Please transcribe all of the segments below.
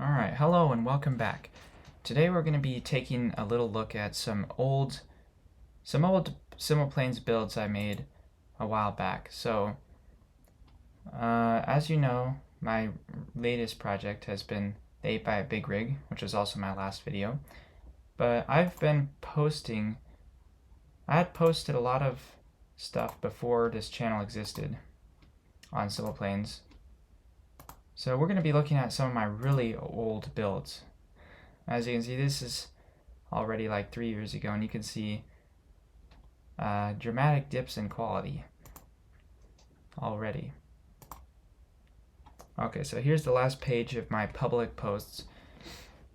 Alright, hello and welcome back. Today we're going to be taking a little look at some old simpleplanes builds I made a while back. So, as you know, my latest project has been the 8x Big Rig, which was also my last video. But I had posted a lot of stuff before this channel existed on simpleplanes. So we're going to be looking at some of my really old builds. As you can see, this is already like 3 years ago, and you can see dramatic dips in quality already. Okay, so here's the last page of my public posts,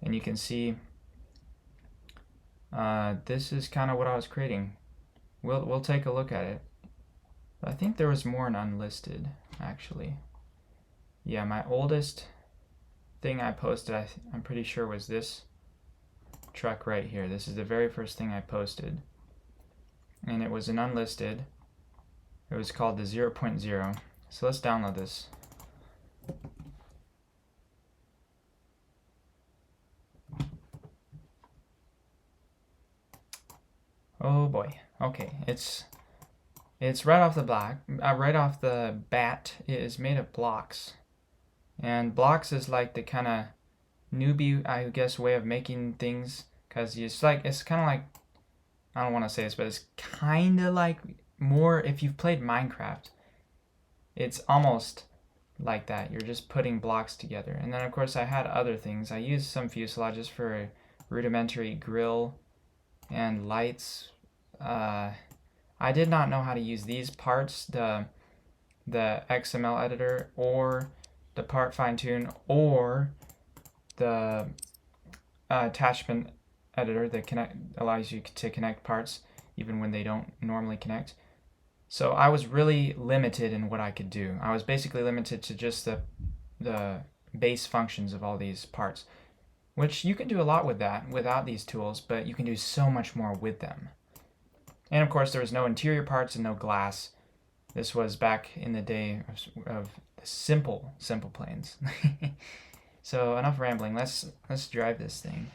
and you can see this is kind of what I was creating. We'll take a look at it. I think there was more in unlisted, actually. Yeah, my oldest thing I posted, I'm pretty sure, was this truck right here. This is the very first thing I posted, and it was an unlisted. It was called the 0.0. So let's download this. Oh boy. Okay, it's right off the bat. It is made of blocks. And blocks is like the kind of newbie, I guess, way of making things, because it's kind of like, I don't want to say this, but it's kind of like more, if you've played Minecraft, it's almost like that. You're just putting blocks together. And then of course I had other things. I used some fuselages for a rudimentary grill and lights. I did not know how to use these parts, the XML editor, or the part fine tune, or the attachment editor that allows you to connect parts even when they don't normally connect. So I was really limited in what I could do. I was basically limited to just the base functions of all these parts, which you can do a lot with that without these tools, but you can do so much more with them. And of course there was no interior parts and no glass. This was back in the day of the simple planes. So enough rambling. Let's drive this thing.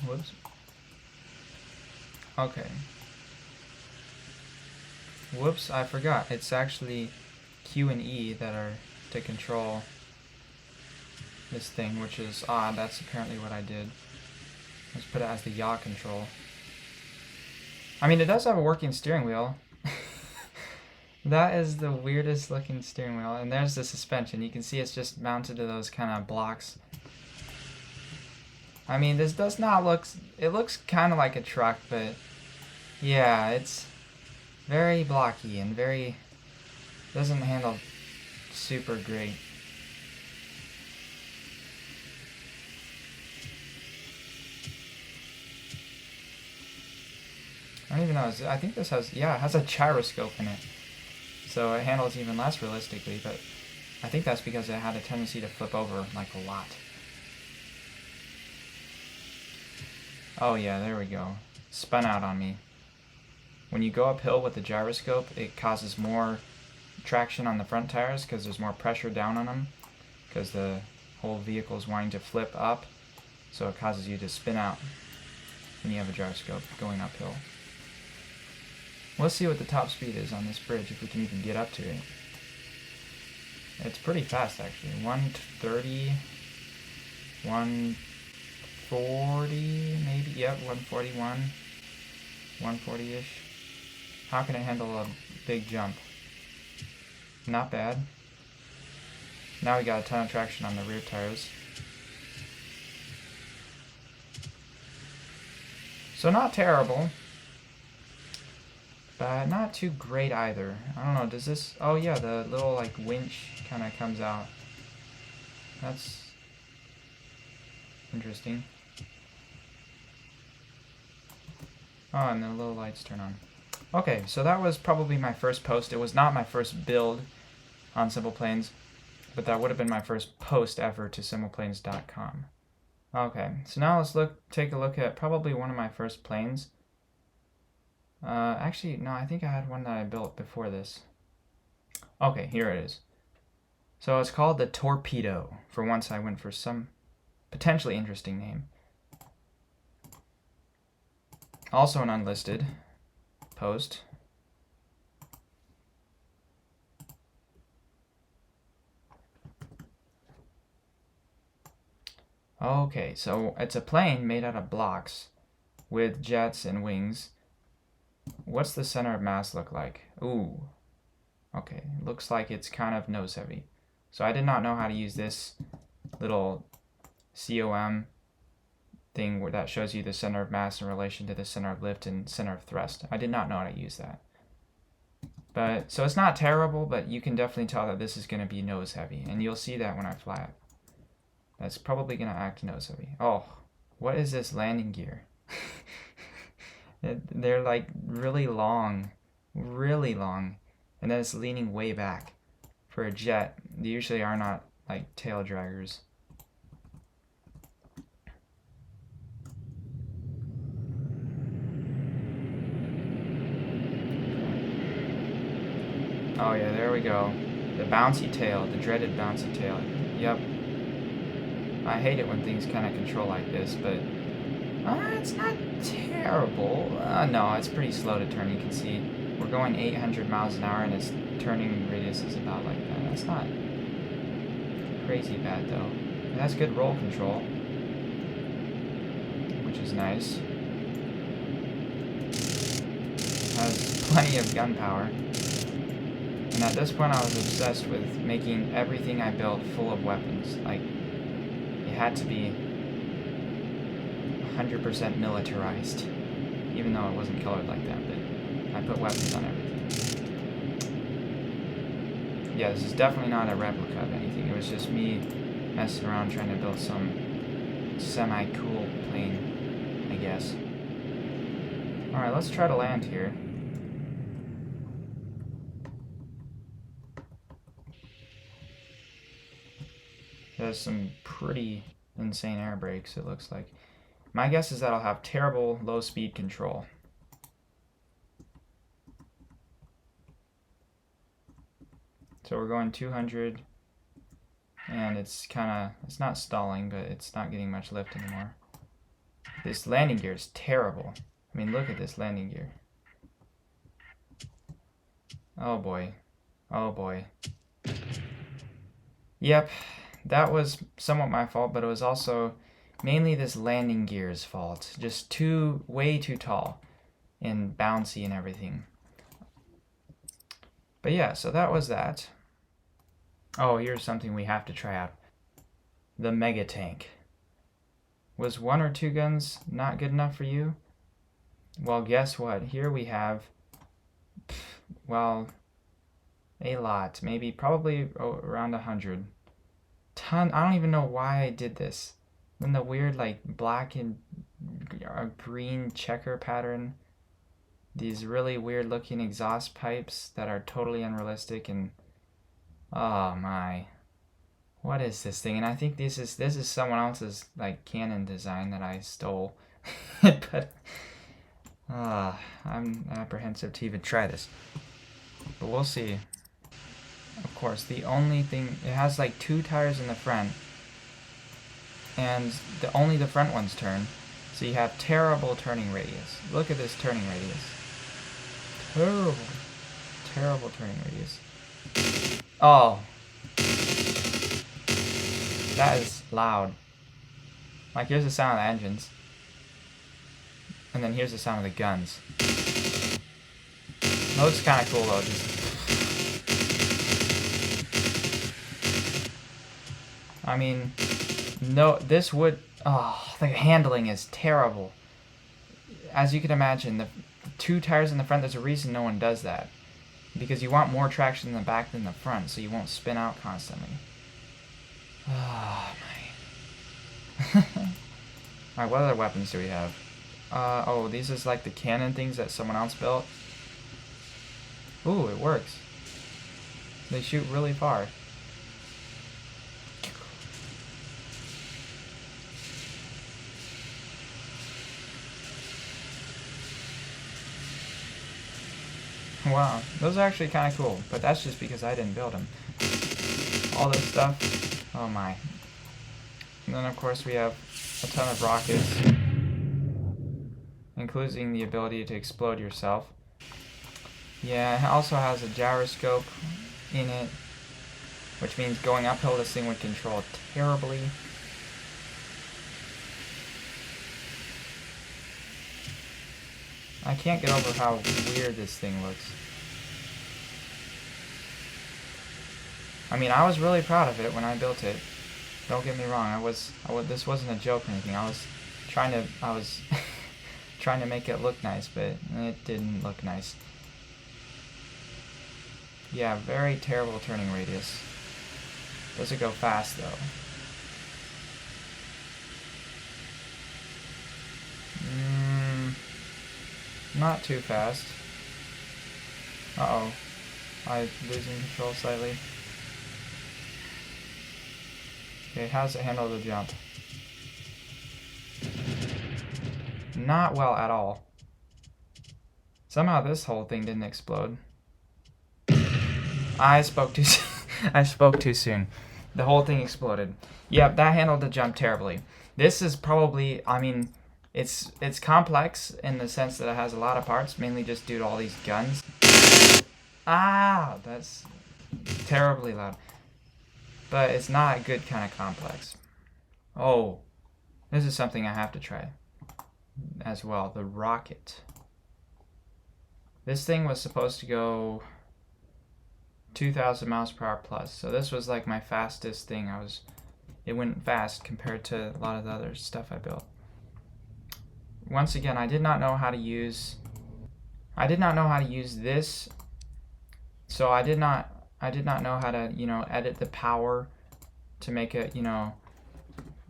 Whoops. Okay. Whoops, I forgot. It's actually Q and E that are to control this thing, which is odd. That's apparently what I did. Let's put it as the yaw control. I mean, it does have a working steering wheel. That is the weirdest looking steering wheel. And there's the suspension. You can see it's just mounted to those kind of blocks. I mean, this does not look... It looks kind of like a truck, but... Yeah, it's very blocky and very... Doesn't handle super great. I don't even know. I think this has... Yeah, it has a gyroscope in it. So it handles even less realistically, but I think that's because it had a tendency to flip over like a lot. Oh yeah, there we go. Spun out on me. When you go uphill with the gyroscope, it causes more traction on the front tires because there's more pressure down on them, because the whole vehicle is wanting to flip up, so it causes you to spin out when you have a gyroscope going uphill. Let's see what the top speed is on this bridge, if we can even get up to it. It's pretty fast, actually. 130, 140, maybe. Yep, 141, 140-ish. How can it handle a big jump? Not bad. Now we got a ton of traction on the rear tires. So not terrible. But not too great either. I don't know, does this... Oh yeah, the little like winch kind of comes out. That's interesting. Oh, and the little lights turn on. Okay, so that was probably my first post. It was not my first build on simpleplanes, but that would have been my first post ever to simpleplanes.com. Okay, so now let's take a look at probably one of my first planes. Actually, no, I think I had one that I built before this. Okay, here it is. So it's called the Torpedo. For once I went for some potentially interesting name. Also an unlisted post. Okay, so it's a plane made out of blocks with jets and wings. What's the center of mass look like? Ooh. Okay, looks like it's kind of nose heavy. So I did not know how to use this little COM thing where that shows you the center of mass in relation to the center of lift and center of thrust. I did not know how to use that. But so it's not terrible, but you can definitely tell that this is going to be nose heavy, and you'll see that when I fly it. That's probably going to act nose heavy. Oh, what is this landing gear? They're like really long, and then it's leaning way back. For a jet, they usually are not like tail draggers. Oh yeah, there we go. The bouncy tail, the dreaded bouncy tail. Yep. I hate it when things kind of control like this, but it's not terrible. No, it's pretty slow to turn. You can see we're going 800 miles an hour, and its turning radius is about like that. That's not crazy bad though. It has good roll control, which is nice. It has plenty of gun power. And at this point I was obsessed with making everything I built full of weapons. Like, it had to be 100% militarized. Even though it wasn't colored like that, but I put weapons on everything. Yeah, this is definitely not a replica of anything. It was just me messing around trying to build some semi-cool plane, I guess. Alright, let's try to land here. There's some pretty insane air brakes, it looks like. My guess is that I'll have terrible low speed control. So we're going 200, and it's not stalling, but it's not getting much lift anymore. This landing gear is terrible. I mean, look at this landing gear. Oh boy. Oh boy. Yep. That was somewhat my fault, but it was also mainly this landing gear's fault. Just way too tall and bouncy and everything. But yeah, so that was that. Oh, here's something we have to try out. The Mega Tank. Was 1 or 2 guns not good enough for you? Well, guess what? Here we have, well, a lot. Maybe, probably around 100. I don't even know why I did this. Then the weird like black and green checker pattern. These really weird looking exhaust pipes that are totally unrealistic, and oh my, what is this thing? And I think this is someone else's like Canon design that I stole. But I'm apprehensive to even try this. But we'll see. Of course, the only thing, it has like 2 tires in the front, and only the front ones turn, so you have terrible turning radius. Look at this turning radius. Terrible turning radius. Oh, that is loud. Like, here's the sound of the engines, and then here's the sound of the guns. It looks kind of cool though. I mean, no, this would, the handling is terrible. As you can imagine, the 2 tires in the front, there's a reason no one does that. Because you want more traction in the back than the front, so you won't spin out constantly. Oh, my. Alright, what other weapons do we have? Oh, these is like the cannon things that someone else built. Ooh, it works. They shoot really far. Wow, those are actually kind of cool, but that's just because I didn't build them. all this stuff. Oh my. And then of course we have a ton of rockets, including the ability to explode yourself. Yeah, it also has a gyroscope in it, which means going uphill this thing would control terribly. I can't get over how weird this thing looks. I mean, I was really proud of it when I built it. Don't get me wrong. This wasn't a joke or anything. I was trying to make it look nice, but it didn't look nice. Yeah, very terrible turning radius. Does it go fast though? Not too fast. Uh-oh. I'm losing control slightly. Okay, how's it handle the jump? Not well at all. Somehow this whole thing didn't explode. I spoke too I spoke too soon. The whole thing exploded. Yep, that handled the jump terribly. This is probably, I mean, it's complex in the sense that it has a lot of parts, mainly just due to all these guns. Ah, that's terribly loud. But it's not a good kind of complex. Oh, this is something I have to try as well. The rocket. This thing was supposed to go 2,000 miles per hour plus. So this was like my fastest thing. It went fast compared to a lot of the other stuff I built. Once again, I did not know how to use this. So I did not know how to, edit the power to make it,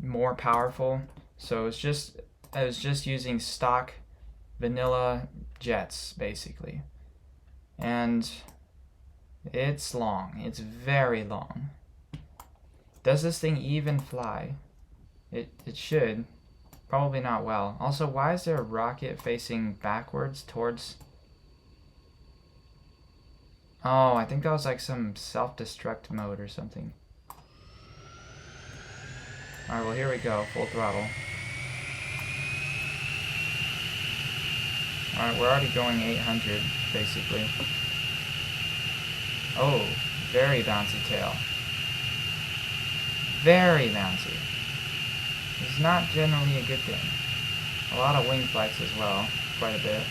more powerful. So I was just using stock vanilla jets basically. And it's long. It's very long. Does this thing even fly? It should. Probably not well. Also, why is there a rocket facing backwards towards... Oh, I think that was like some self-destruct mode or something. Alright, well here we go. Full throttle. Alright, we're already going 800, basically. Oh, very bouncy tail. Very bouncy. It's not generally a good thing. A lot of wing flights as well, quite a bit.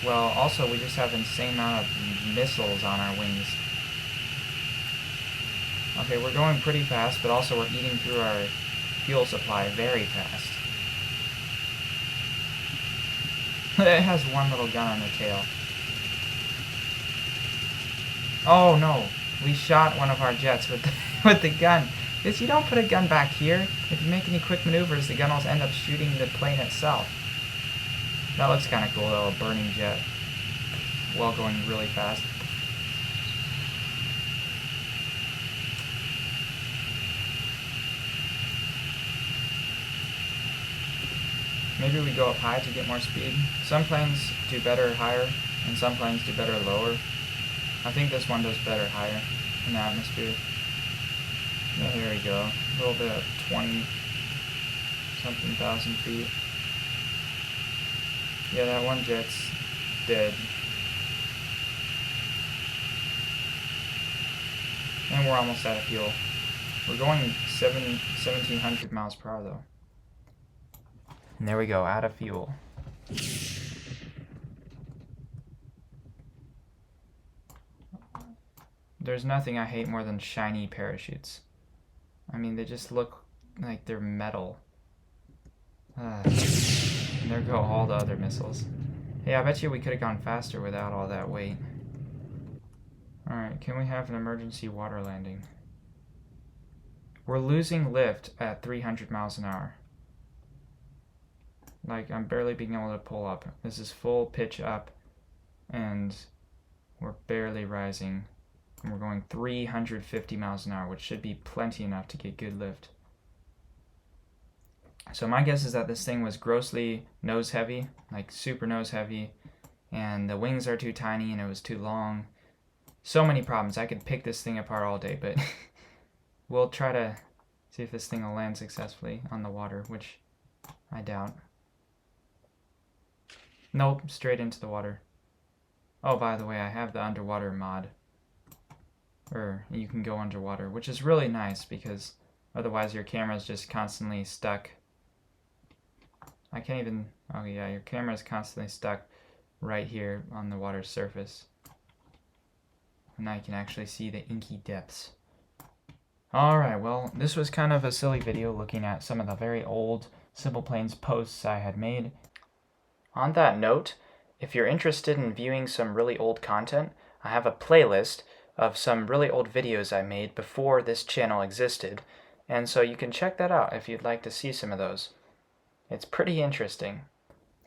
Well, also we just have an insane amount of missiles on our wings. Okay, we're going pretty fast, but also we're eating through our fuel supply very fast. It has one little gun on the tail. Oh no, we shot one of our jets with the gun. You don't put a gun back here. If you make any quick maneuvers, the gun will end up shooting the plane itself. That looks kind of cool though, a burning jet while going really fast. Maybe we go up high to get more speed. Some planes do better higher, and some planes do better lower. I think this one does better higher in the atmosphere. Yeah, here we go. A little bit of 20-something thousand feet. Yeah, that one jet's dead. And we're almost out of fuel. We're going 1,700 miles per hour though. And there we go, out of fuel. There's nothing I hate more than shiny parachutes. I mean, they just look like they're metal. And there go all the other missiles. Hey, I bet you we could have gone faster without all that weight. Alright, can we have an emergency water landing? We're losing lift at 300 miles an hour. Like, I'm barely being able to pull up. This is full pitch up, and we're barely rising. And we're going 350 miles an hour, which should be plenty enough to get good lift. So my guess is that this thing was grossly nose heavy, like super nose heavy, and the wings are too tiny and it was too long. So many problems. I could pick this thing apart all day, but we'll try to see if this thing will land successfully on the water, which I doubt. Nope, straight into the water. Oh, by the way, I have the underwater mod. Or you can go underwater, which is really nice because otherwise your camera's just constantly stuck. I can't even, oh yeah, your camera's constantly stuck right here on the water's surface. And now you can actually see the inky depths. Alright, well, this was kind of a silly video looking at some of the very old Simple Planes posts I had made. On that note, if you're interested in viewing some really old content, I have a playlist of some really old videos I made before this channel existed, and so you can check that out if you'd like to see some of those. It's pretty interesting.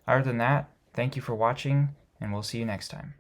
Other than that, thank you for watching, and we'll see you next time.